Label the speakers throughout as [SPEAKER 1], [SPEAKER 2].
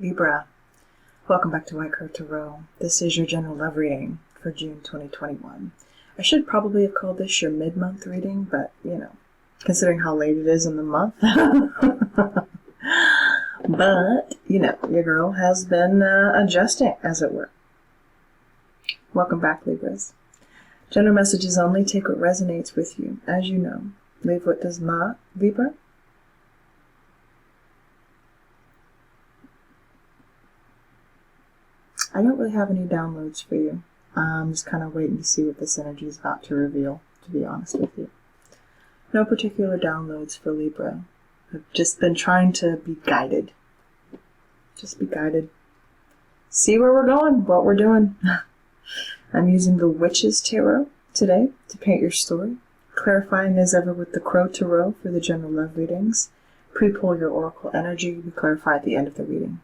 [SPEAKER 1] Libra, welcome back to White Crow Tarot. This is your general love reading for June 2021. I should probably have called this your mid-month reading, but, you know, considering how late it is in the month. But, you know, your girl has been adjusting, as it were. Welcome back, Libras. General messages only. Take what resonates with you. As you know, leave what does not, Libra. I don't really have any downloads for you. I'm just kind of waiting to see what this energy is about to reveal, to be honest with you. No particular downloads for Libra. I've just been trying to be guided. Just be guided. See where we're going, what we're doing. I'm using the Witch's Tarot today to paint your story. Clarifying as ever with the Crow Tarot for the general love readings. Pre-pull your oracle energy. We clarify at the end of the reading.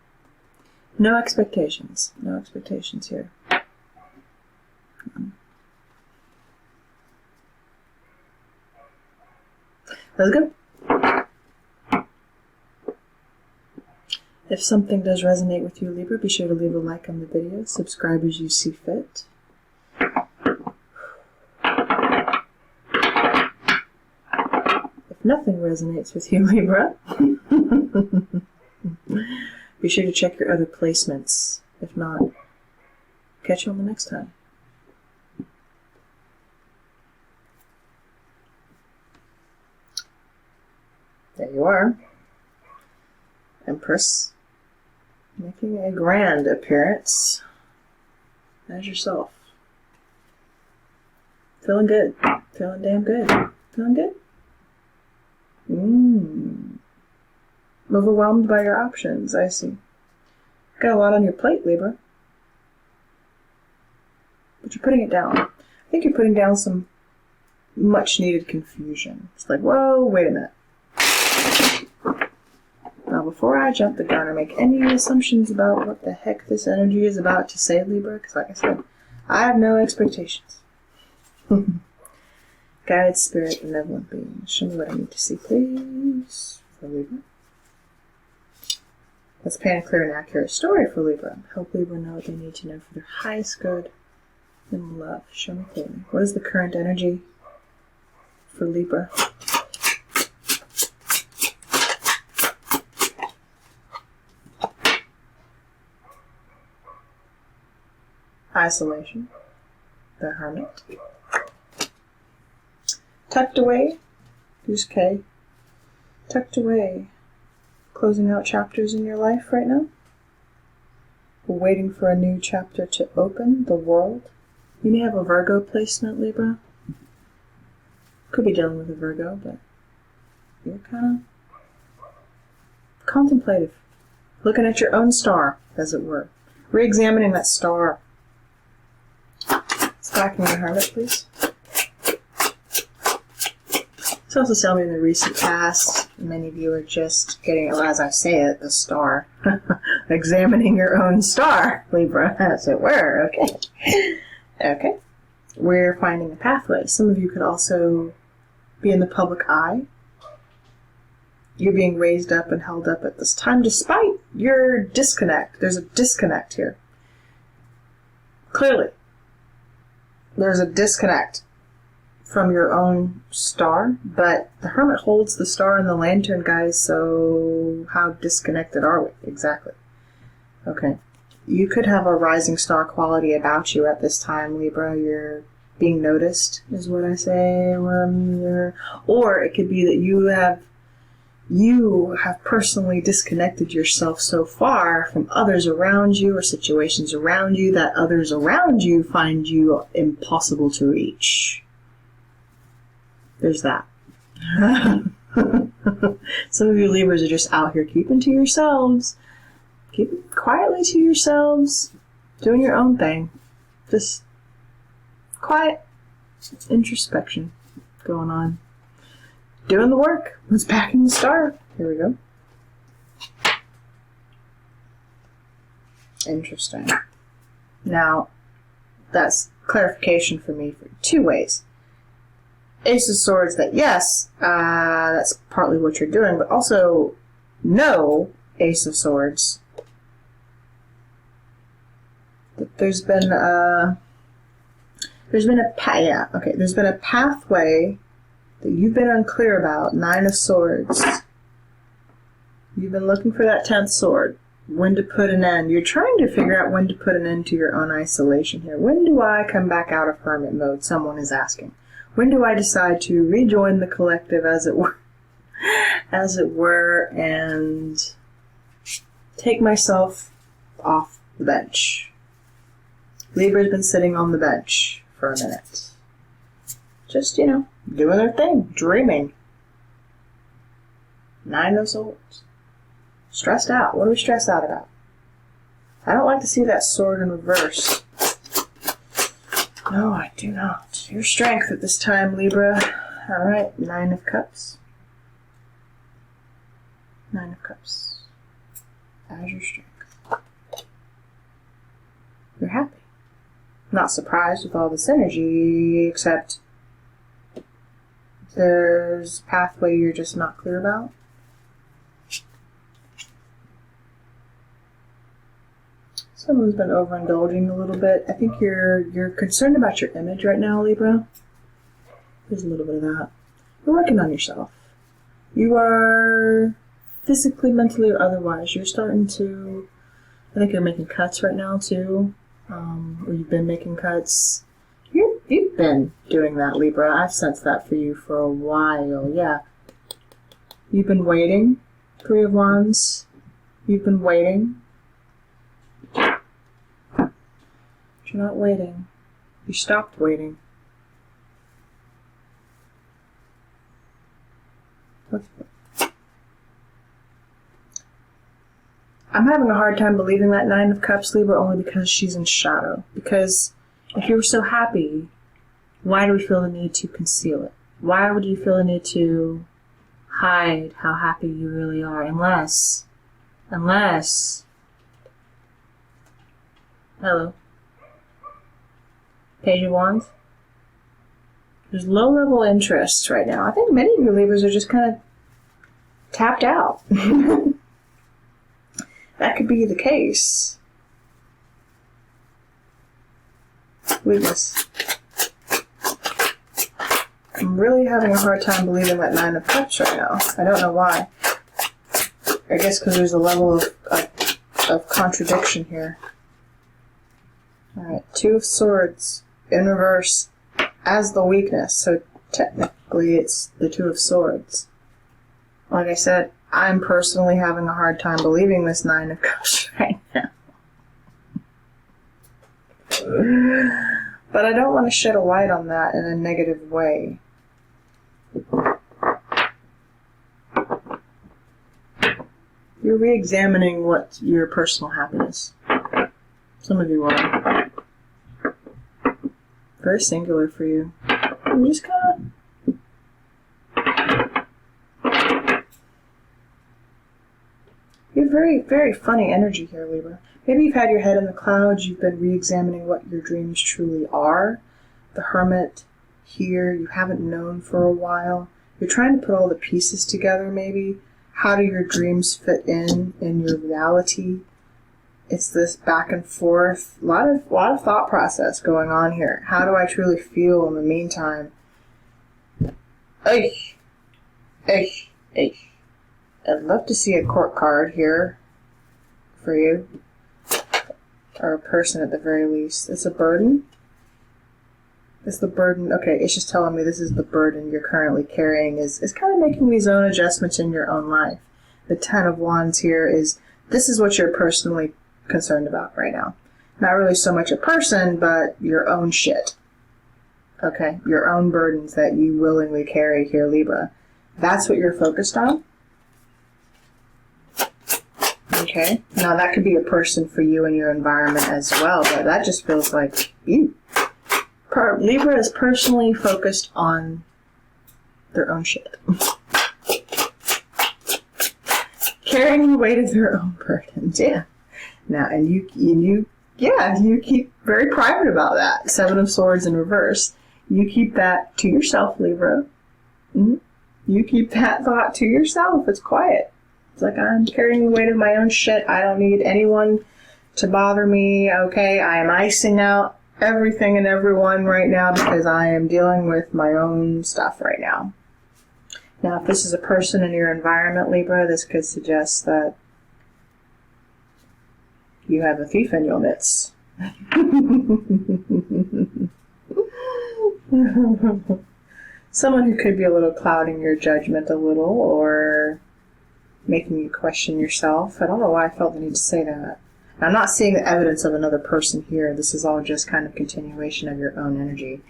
[SPEAKER 1] No expectations. No expectations here. Let's go. If something does resonate with you, Libra, be sure to leave a like on the video. Subscribe as you see fit. If nothing resonates with you, Libra, be sure to check your other placements. If not, catch you on the next time. There you are. Empress, making a grand appearance as yourself. Feeling good. Feeling damn good. Feeling good? Overwhelmed by your options, I see. Got a lot on your plate, Libra. But you're putting it down. I think you're putting down some much needed confusion. It's like, whoa, wait a minute. Now, before I jump the gun or make any assumptions about what the heck this energy is about to say, Libra, because like I said, I have no expectations. Guided spirit, benevolent being, show me what I need to see, please, for Libra. Let's paint a clear and accurate story for Libra. Help Libra know what they need to know for their highest good and love. Show me clearly. What is the current energy for Libra? Isolation. The Hermit. Tucked away. Goose K. Tucked away. Closing out chapters in your life right now. We're waiting for a new chapter to open. The World. You may have a Virgo placement, Libra. Could be dealing with a Virgo, but you're kind of contemplative. Looking at your own star, as it were. Re-examining that star. Back in the Hermit, please. It's also telling me in the recent past, many of you are just getting, well, as I say it, the star. Examining your own star, Libra, as it were. Okay. Okay. We're finding a pathway. Some of you could also be in the public eye. You're being raised up and held up at this time, despite your disconnect. There's a disconnect here. Clearly. There's a disconnect from your own star, but the Hermit holds the star and the lantern, guys, so how disconnected are we? Exactly. Okay. You could have a rising star quality about you at this time, Libra. You're being noticed, is what I say. Or it could be that you have personally disconnected yourself so far from others around you or situations around you that others around you find you impossible to reach. There's that. Some of you Libras are just out here keeping to yourselves. Keep it quietly to yourselves. Doing your own thing. Just quiet introspection going on. Doing the work. Let's back in the star. Here we go. Interesting. Now, that's clarification for me for two ways. Ace of Swords, that yes, that's partly what you're doing, but also no, Ace of Swords, there's been a pathway that you've been unclear about. 9 of Swords. You've been looking for that 10th sword. When to put an end. You're trying to figure out when to put an end to your own isolation here. When do I come back out of hermit mode? Someone is asking. When do I decide to rejoin the collective, as it were, and take myself off the bench? Libra's been sitting on the bench for a minute. Just, doing their thing, dreaming. 9 of Swords. Stressed out. What are we stressed out about? I don't like to see that sword in reverse. No, I do not. Your strength at this time, Libra. Alright, 9 of Cups. 9 of Cups. As your strength. You're happy. Not surprised with all this energy, except there's a pathway you're just not clear about. Someone's been overindulging a little bit. I think you're concerned about your image right now, Libra. There's a little bit of that. You're working on yourself. You are physically, mentally, or otherwise. You're starting to... I think you're making cuts right now, too. Or you've been making cuts. You've been doing that, Libra. I've sensed that for you for a while, yeah. You've been waiting. 3 of Wands. You've been waiting. You're not waiting. You stopped waiting. I'm having a hard time believing that 9 of Cups, Libra, only because she's in shadow. Because if you were so happy, why do we feel the need to conceal it? Why would you feel the need to hide how happy you really are? Unless... Hello. Page of Wands. There's low-level interest right now. I think many of your Libras are just kind of tapped out. That could be the case. Weakness. I'm really having a hard time believing that 9 of Cups right now. I don't know why. I guess because there's a level of contradiction here. Alright, 2 of Swords in reverse as the weakness. So technically it's the 2 of Swords. Like I said, I'm personally having a hard time believing this 9 of Cups right now. But I don't want to shed a light on that in a negative way. You're re-examining what your personal happiness. Some of you are. Very singular for you. You just kind of... You have very, very funny energy here, Libra. Maybe you've had your head in the clouds, you've been re-examining what your dreams truly are. The Hermit here, you haven't known for a while. You're trying to put all the pieces together, maybe. How do your dreams fit in your reality? It's this back and forth. A lot of thought process going on here. How do I truly feel in the meantime? I'd love to see a court card here for you. Or a person at the very least. It's a burden. It's the burden. Okay, it's just telling me this is the burden you're currently carrying. Is kind of making these own adjustments in your own life. The 10 of Wands here is, this is what you're personally concerned about right now. Not really so much a person, but your own shit. Okay, your own burdens that you willingly carry here, Libra. That's what you're focused on. Okay, now that could be a person for you in your environment as well, but that just feels like you. Libra is personally focused on their own shit. Carrying the weight of their own burdens, yeah. Now, and you keep very private about that. 7 of Swords in reverse. You keep that to yourself, Libra. Mm-hmm. You keep that thought to yourself. It's quiet. It's like, I'm carrying the weight of my own shit. I don't need anyone to bother me, okay? I am icing out everything and everyone right now because I am dealing with my own stuff right now. Now, if this is a person in your environment, Libra, this could suggest that you have a thief in your midst. Someone who could be a little clouding your judgment a little, or making you question yourself. I don't know why I felt the need to say that. I'm not seeing the evidence of another person here. This is all just kind of continuation of your own energy.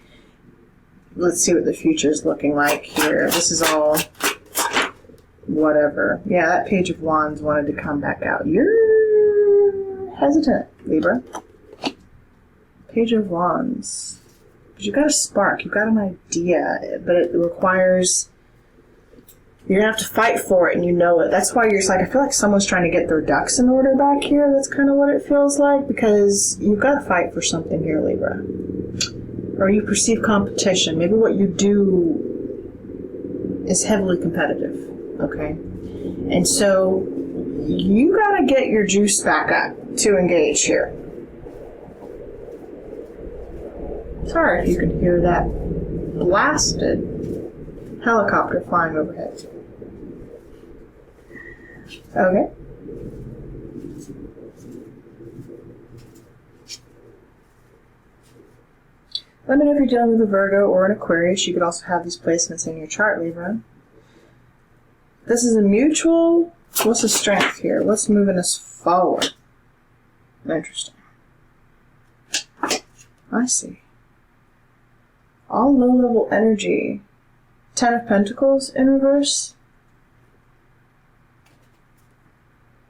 [SPEAKER 1] Let's see what the future is looking like here. This is all whatever. Yeah, that Page of Wands wanted to come back out. You're hesitant, Libra. Page of Wands. Because you've got a spark. You've got an idea. But it requires... You're going to have to fight for it, and you know it. That's why you're just like, I feel like someone's trying to get their ducks in order back here. That's kind of what it feels like, because you've got to fight for something here, Libra. Or you perceive competition. Maybe what you do is heavily competitive, okay? And so you got to get your juice back up to engage here. Sorry if you can hear that blasted helicopter flying overhead. Okay. Let me know if you're dealing with a Virgo or an Aquarius. You could also have these placements in your chart, Libra. This is a mutual... What's the strength here? What's moving us forward? Interesting. I see. All low-level energy. 10 of Pentacles in reverse.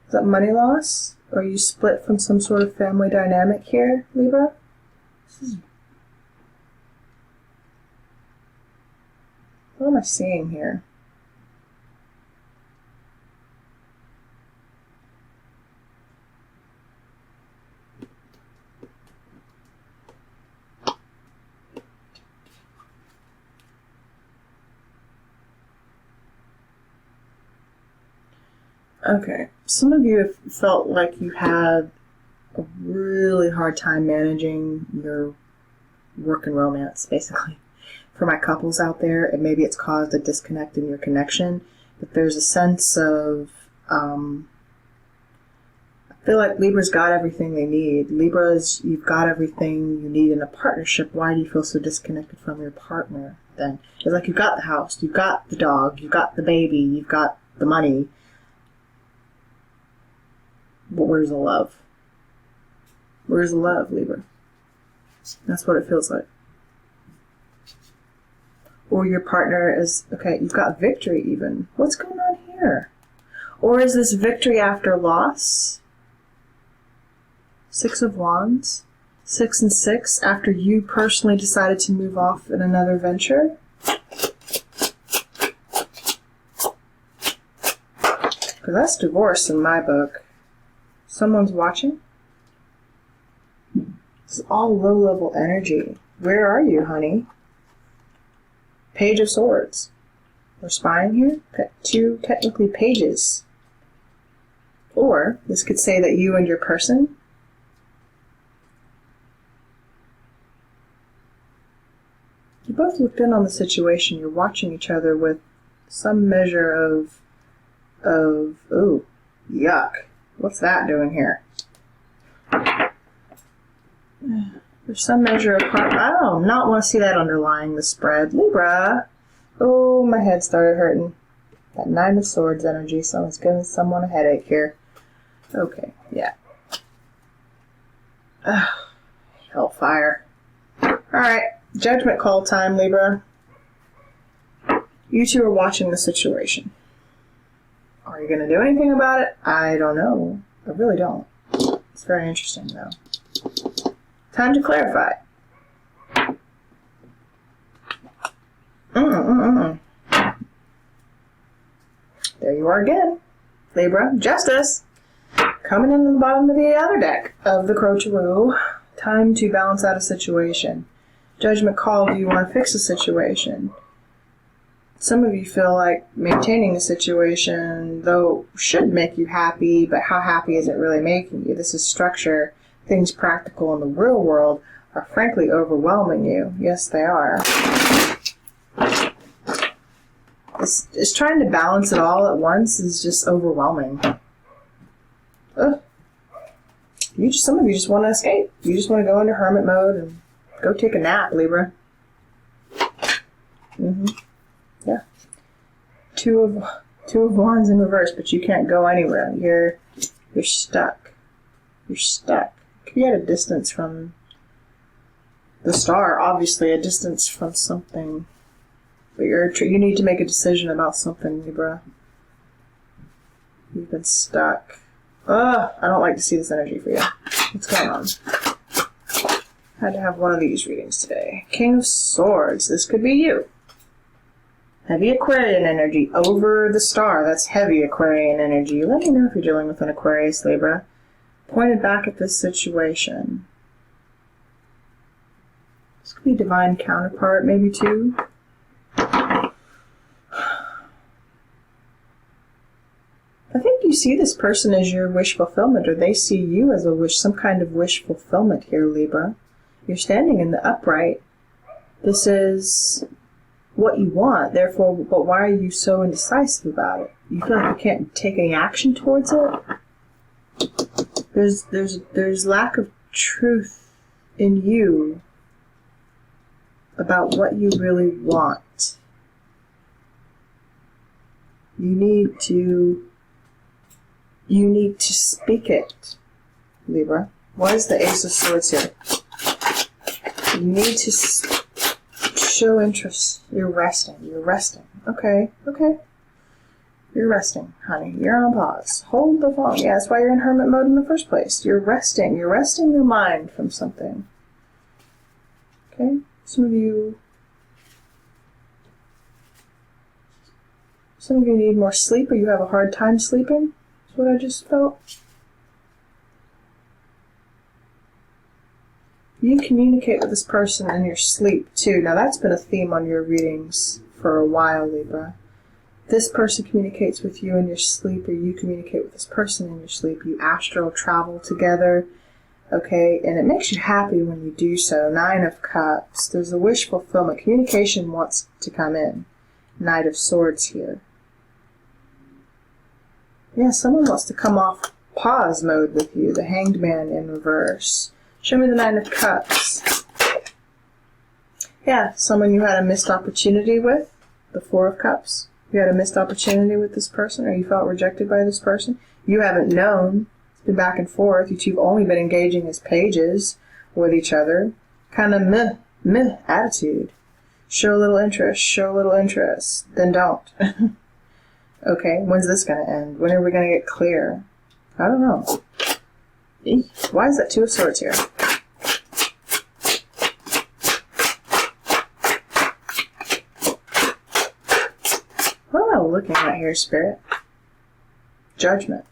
[SPEAKER 1] Is that money loss? Or you split from some sort of family dynamic here, Libra? What am I seeing here? Okay, some of you have felt like you had a really hard time managing your work and romance, basically. For my couples out there, and maybe it's caused a disconnect in your connection, but there's a sense of, I feel like Libra's got everything they need. You've got everything you need in a partnership. Why do you feel so disconnected from your partner then? It's like you've got the house, you've got the dog, you've got the baby, you've got the money. But where's the love? Where's the love, Libra? That's what it feels like. Or your partner is, okay, you've got victory even. What's going on here? Or is this victory after loss? 6 of Wands. 6 and 6 after you personally decided to move off in another venture? Because that's divorce in my book. Someone's watching? This is all low-level energy. Where are you, honey? Page of Swords. We're spying here. Got 2, technically, pages. Or, this could say that you and your person you both looked in on the situation. You're watching each other with some measure of ooh, yuck. What's that doing here? There's some measure of I don't not want to see that underlying the spread. Libra. Oh, my head started hurting. That 9 of Swords energy. Someone's giving someone a headache here. Okay, yeah. Hellfire. Alright, judgment call time, Libra. You two are watching the situation. Are you going to do anything about it? I don't know. I really don't. It's very interesting, though. Time to clarify. There you are again. Libra, Justice. Coming in on the bottom of the other deck of the Crow Tarot. Time to balance out a situation. Judgment call, do you want to fix a situation? Some of you feel like maintaining a situation, though, should make you happy, but how happy is it really making you? This is structure. Things practical in the real world are frankly overwhelming you. Yes, they are. It's trying to balance it all at once is just overwhelming. Ugh. Some of you just want to escape. You just want to go into hermit mode and go take a nap, Libra. Yeah. Two of Wands in reverse, but you can't go anywhere. You're stuck. You're stuck. You could be at a distance from the star, obviously a distance from something. But you need to make a decision about something, Libra. You've been stuck. Ugh, I don't like to see this energy for you. What's going on? Had to have one of these readings today. King of Swords. This could be you. Heavy Aquarian energy over the star. That's heavy Aquarian energy. Let me know if you're dealing with an Aquarius, Libra. Pointed back at this situation. This could be divine counterpart, maybe too. I think you see this person as your wish fulfillment, or they see you as some kind of wish fulfillment here, Libra. You're standing in the upright. This is what you want, therefore, but why are you so indecisive about it? You feel like you can't take any action towards it? There's lack of truth in you about what you really want. You need to speak it, Libra. Why is the Ace of Swords here? You need to show interest. You're resting. Okay. You're resting, honey. You're on pause. Hold the phone. Yeah, that's why you're in hermit mode in the first place. You're resting. You're resting your mind from something. Okay? Some of you need more sleep, or you have a hard time sleeping. That's what I just felt. You communicate with this person in your sleep, too. Now, that's been a theme on your readings for a while, Libra. This person communicates with you in your sleep, or you communicate with this person in your sleep. You astral travel together, okay? And it makes you happy when you do so. 9 of Cups. There's a wish fulfillment. Communication wants to come in. Knight of Swords here. Yeah, someone wants to come off pause mode with you. The Hanged Man in reverse. Show me the 9 of Cups. Yeah, someone you had a missed opportunity with. The 4 of Cups. You had a missed opportunity with this person, or you felt rejected by this person. You haven't known. It's been back and forth. You two have only been engaging as pages with each other. Kind of meh attitude. Show a little interest. Then don't. Okay, when's this going to end? When are we going to get clear? I don't know. Why is that 2 of Swords here? What am I looking at here, Spirit? Judgment.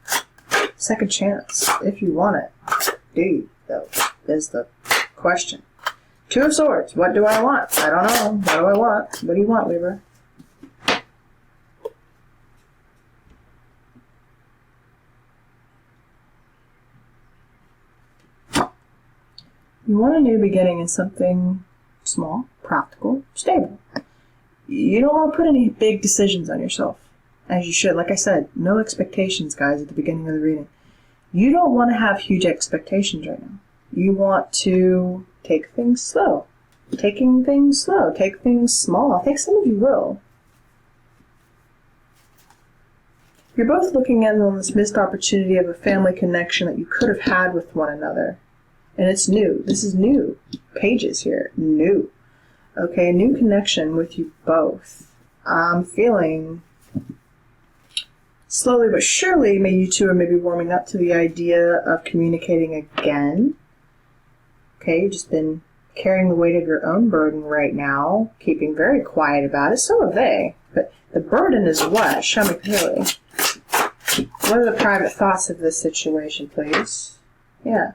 [SPEAKER 1] Second chance, if you want it. Do you, though, is the question. 2 of Swords. What do I want? I don't know. What do I want? What do you want, Libra? You want a new beginning in something small, practical, stable. You don't want to put any big decisions on yourself, as you should. Like I said, no expectations, guys, at the beginning of the reading. You don't want to have huge expectations right now. You want to take things slow. Take things small. I think some of you will. You're both looking at on this missed opportunity of a family connection that you could have had with one another. And it's new. This is new. Pages here. New. Okay, new connection with you both. I'm feeling slowly but surely, maybe you two are maybe warming up to the idea of communicating again. Okay, you've just been carrying the weight of your own burden right now, keeping very quiet about it. So have they. But the burden is what? Show me clearly. What are the private thoughts of this situation, please? Yeah.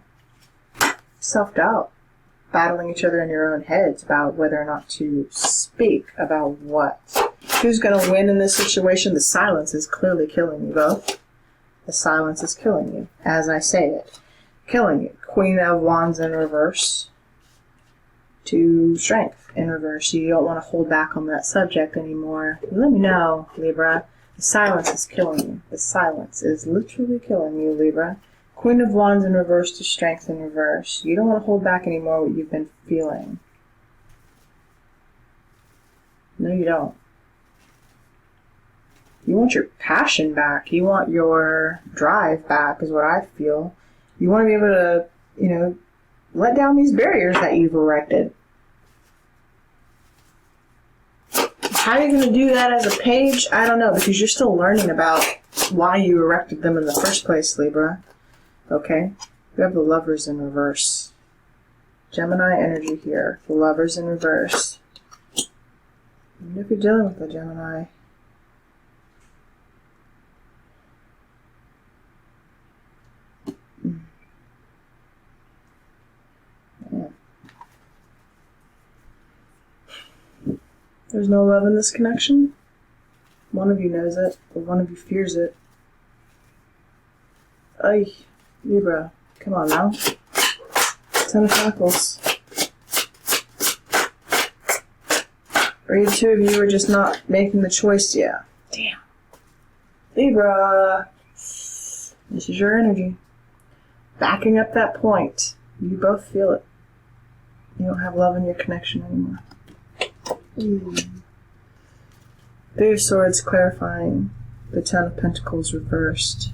[SPEAKER 1] Self-doubt. Battling each other in your own heads about whether or not to speak about what. Who's going to win in this situation? The silence is clearly killing you both. The silence is killing you, as I say it. Killing you. Queen of Wands in reverse to Strength in reverse. You don't want to hold back on that subject anymore. Let me know, Libra. The silence is killing you. The silence is literally killing you, Libra. Queen of Wands in reverse to Strength in reverse. You don't want to hold back anymore what you've been feeling. No, you don't. You want your passion back. You want your drive back, is what I feel. You want to be able to, you know, let down these barriers that you've erected. How are you going to do that as a page? I don't know, because you're still learning about why you erected them in the first place, Libra. Okay? We have the Lovers in reverse. Gemini energy here. The Lovers in reverse. And if you're dealing with a Gemini, there's no love in this connection. One of you knows it, or one of you fears it. Ay, Libra, come on now. 10 of Pentacles. Or the two of you are just not making the choice yet. Damn. Libra, this is your energy. Backing up that point. You both feel it. You don't have love in your connection anymore. Three of Swords clarifying. The 10 of Pentacles reversed.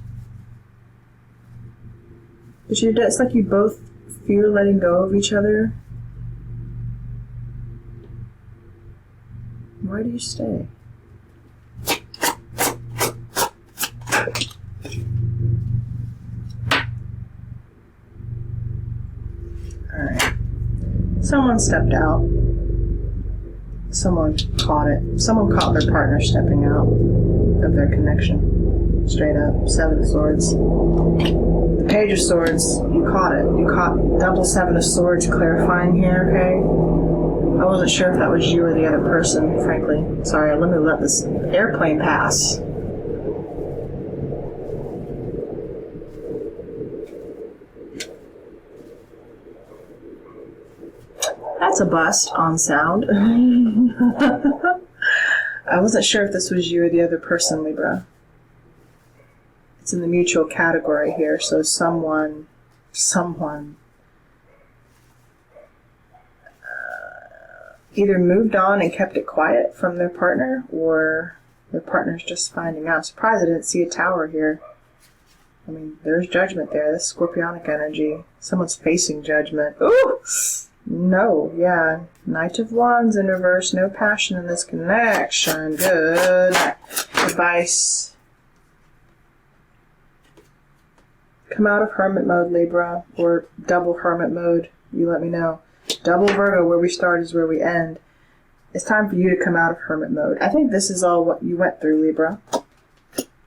[SPEAKER 1] But it's like you both fear letting go of each other. Why do you stay? Alright. Someone stepped out. Someone caught it. Someone caught their partner stepping out of their connection. Straight up. 7 of Swords. The Page of Swords, you caught it. You caught double 7 of Swords clarifying here, okay? I wasn't sure if that was you or the other person, frankly. Sorry, let me let this airplane pass. That's a bust on sound. I wasn't sure if this was you or the other person, Libra. It's in the mutual category here, so someone either moved on and kept it quiet from their partner, or their partner's just finding out. Surprised I didn't see a tower here. I mean, there's judgment there. This Scorpionic energy. Someone's facing judgment. Ooh! No, yeah. Knight of Wands in reverse. No passion in this connection. Good advice. Come out of hermit mode, Libra, or double hermit mode. You let me know. Double Virgo, where we start is where we end. It's time for you to come out of hermit mode. I think this is all what you went through, Libra.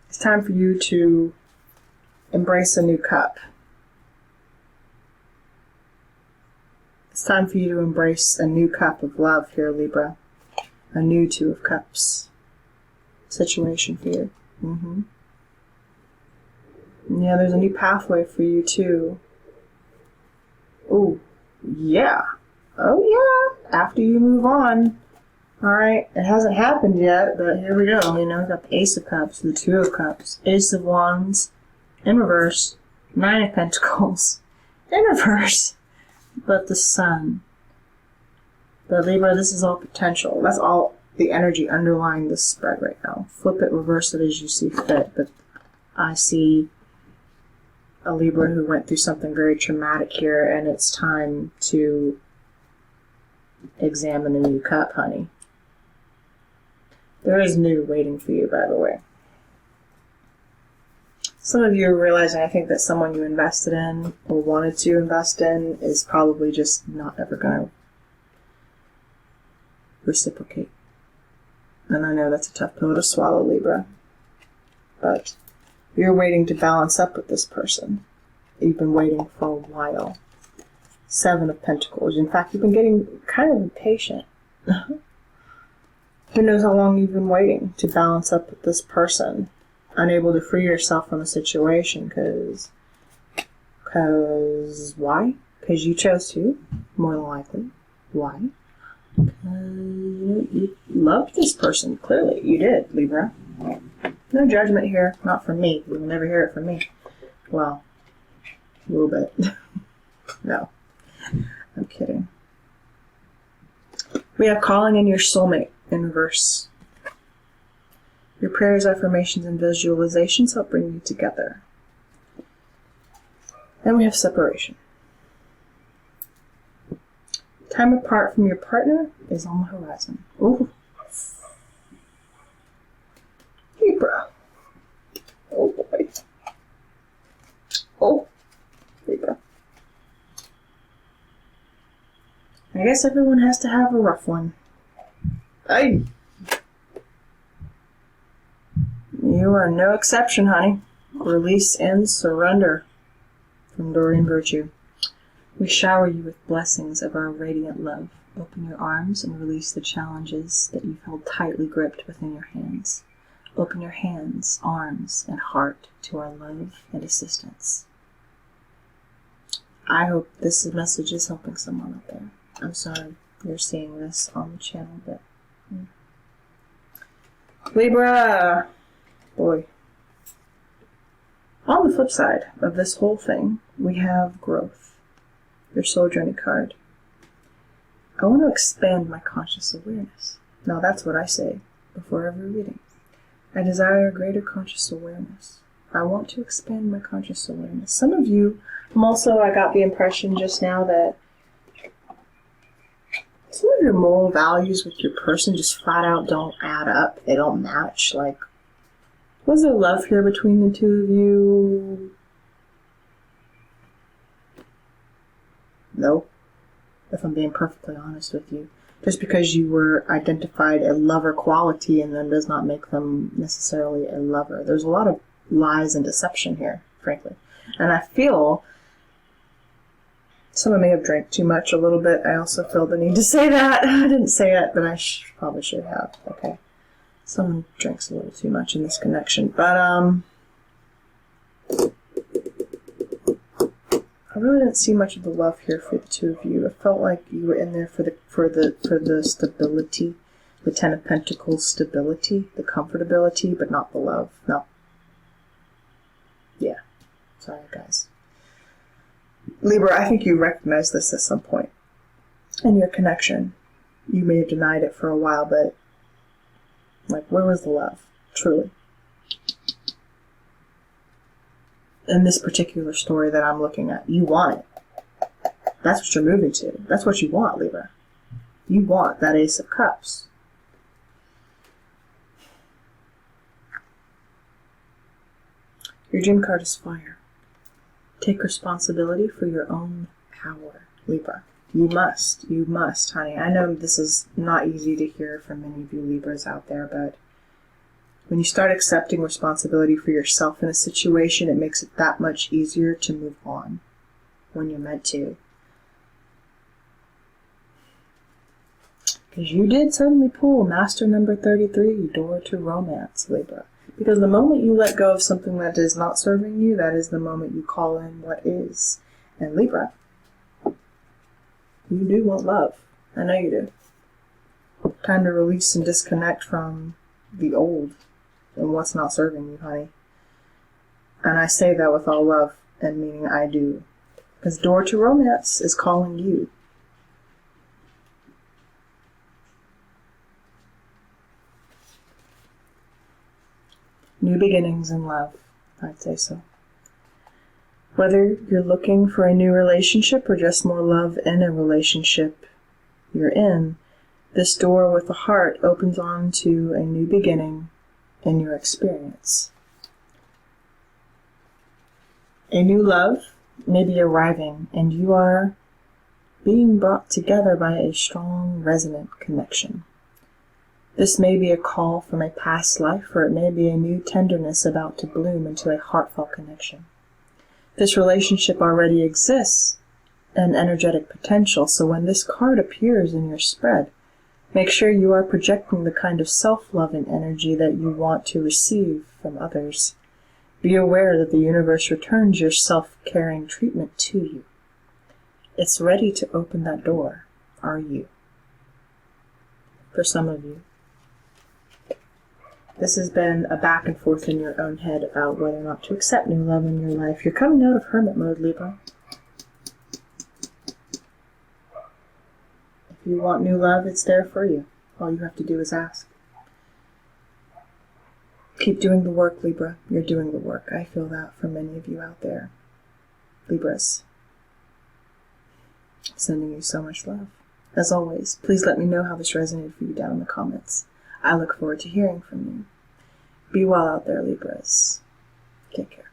[SPEAKER 1] It's time for you to embrace a new cup. It's time for you to embrace a new cup of love here, Libra. A new 2 of Cups situation for you. Yeah, there's a new pathway for you, too. Ooh, yeah. Oh, yeah. After you move on. Alright, it hasn't happened yet, but here we go. You know, we've got the Ace of Cups, the 2 of Cups, Ace of Wands in reverse, 9 of Pentacles in reverse, but the Sun. But Libra, this is all potential. That's all the energy underlying this spread right now. Flip it, reverse it as you see fit, but I see a Libra who went through something very traumatic here, and it's time to examine a new cup, honey. There is new waiting for you, by the way. Some of you are realizing, I think, that someone you invested in or wanted to invest in is probably just not ever going to reciprocate. And I know that's a tough pill to swallow, Libra. But you're waiting to balance up with this person. You've been waiting for a while. 7 of Pentacles. In fact, you've been getting kind of impatient. Who knows how long you've been waiting to balance up with this person, unable to free yourself from a situation, because why? Because you chose to, more than likely. Why? Because you loved this person, clearly. You did, Libra. No judgment here, not from me. You will never hear it from me. Well, a little bit. No, I'm kidding. We have calling in your soulmate in reverse. Your prayers, affirmations, and visualizations help bring you together. And we have separation. Time apart from your partner is on the horizon. Ooh. Libra. Oh boy. Oh, Libra. I guess everyone has to have a rough one. Hey. You are no exception, honey. Release and surrender. From Doreen Virtue. We shower you with blessings of our radiant love. Open your arms and release the challenges that you've held tightly gripped within your hands. Open your hands, arms, and heart to our love and assistance. I hope this message is helping someone out there. I'm sorry you're seeing this on the channel, but... Libra! Boy. On the flip side of this whole thing, we have growth. Your soul journey card. I want to expand my conscious awareness. Now that's what I say before every reading. I desire greater conscious awareness. I want to expand my conscious awareness. Some of you, I got the impression just now that some of your moral values with your person just flat out don't add up. They don't match. Like, was there love here between the two of you? No. If I'm being perfectly honest with you. Just because you were identified a lover quality in them does not make them necessarily a lover. There's a lot of lies and deception here, frankly. And I feel someone may have drank too much a little bit. I also feel the need to say that. I didn't say it, but I probably should have. Okay. Someone drinks a little too much in this connection. But, I really didn't see much of the love here for the two of you. It felt like you were in there for the stability, the Ten of Pentacles stability, the comfortability, but not the love. No. Yeah. Sorry, guys. Libra, I think you recognize this at some point in your connection. You may have denied it for a while, but like, where was the love? Truly. In this particular story that I'm looking at, you want it. That's what you're moving to. That's what you want, Libra. You want that Ace of Cups. Your dream card is fire. Take responsibility for your own power, Libra. You must, honey. I know this is not easy to hear from many of you Libras out there, but when you start accepting responsibility for yourself in a situation, it makes it that much easier to move on when you're meant to. Because you did suddenly pull Master number 33, Door to Romance, Libra. Because the moment you let go of something that is not serving you, that is the moment you call in what is. And Libra, you do want love. I know you do. Time to release and disconnect from the old and what's not serving you, honey. And I say that with all love and meaning I do. Because Door to Romance is calling you. New beginnings in love, I'd say so. Whether you're looking for a new relationship or just more love in a relationship you're in, this door with a heart opens on to a new beginning in your experience. A new love may be arriving, and you are being brought together by a strong, resonant connection. This may be a call from a past life, or it may be a new tenderness about to bloom into a heartfelt connection. This relationship already exists, an energetic potential, so when this card appears in your spread, Make sure you are projecting the kind of self-loving energy that you want to receive from others. Be aware that the universe returns your self-caring treatment to you. It's ready to open that door. Are you? For some of you, this has been a back and forth in your own head about whether or not to accept new love in your life. You're coming out of hermit mode, Libra. If you want new love, it's there for you. All you have to do is ask. Keep doing the work, Libra. You're doing the work. I feel that for many of you out there. Libras. I'm sending you so much love. As always, please let me know how this resonated for you down in the comments. I look forward to hearing from you. Be well out there, Libras. Take care.